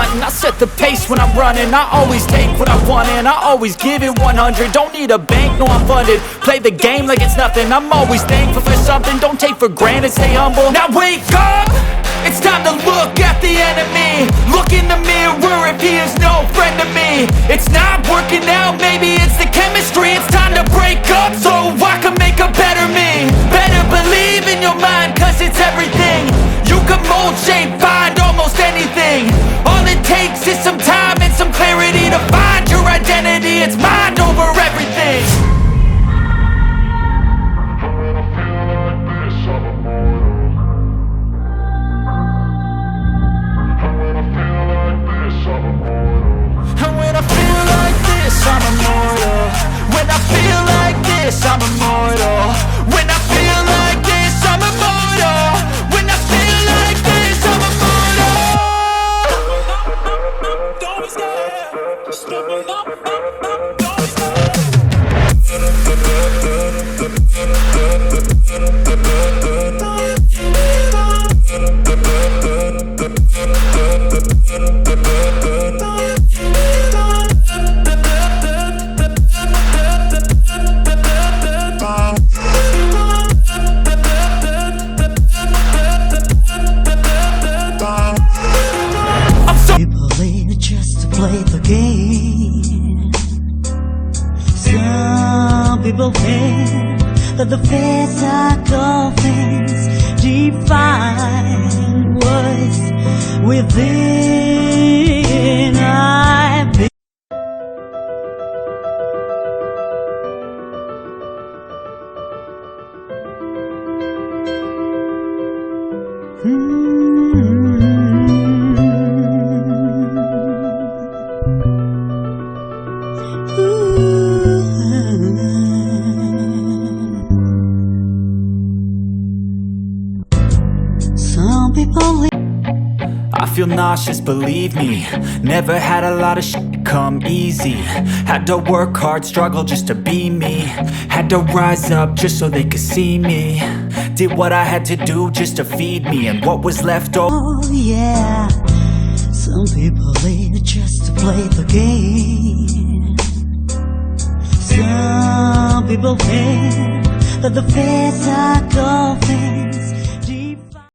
frontin', I set the pace when I'm running. I always take what I want and I always give it 100. Don't need a bank, no I'm funded. Play the game like it's nothing. I'm always thankful for something. Don't take for granted, stay humble. Now wake up! It's time to look at the enemy. Look in the mirror if he is no friend to me. It's not working out, maybe it's the chemistry. It's time to break up so I can make a better me. Better believe in your mind, cause it's everything. You can mold, shape, find almost anything. All it takes is some time and some clarity to find your identity. It's mind over everything. I'm immortal. When I feel like this, I'm immortal. When I feel like this, I'm immortal. When I feel like this, I'm immortal. Don't be scared. Just stepping up, don't be scared. Play the game. Some people think that the physical things define what's within. I've been I feel nauseous, believe me. Never had a lot of shit come easy. Had to work hard, struggle just to be me. Had to rise up just so they could see me. Did what I had to do just to feed me. And what was left over. oh yeah. Some people live just to play the game. Some people think that the physical things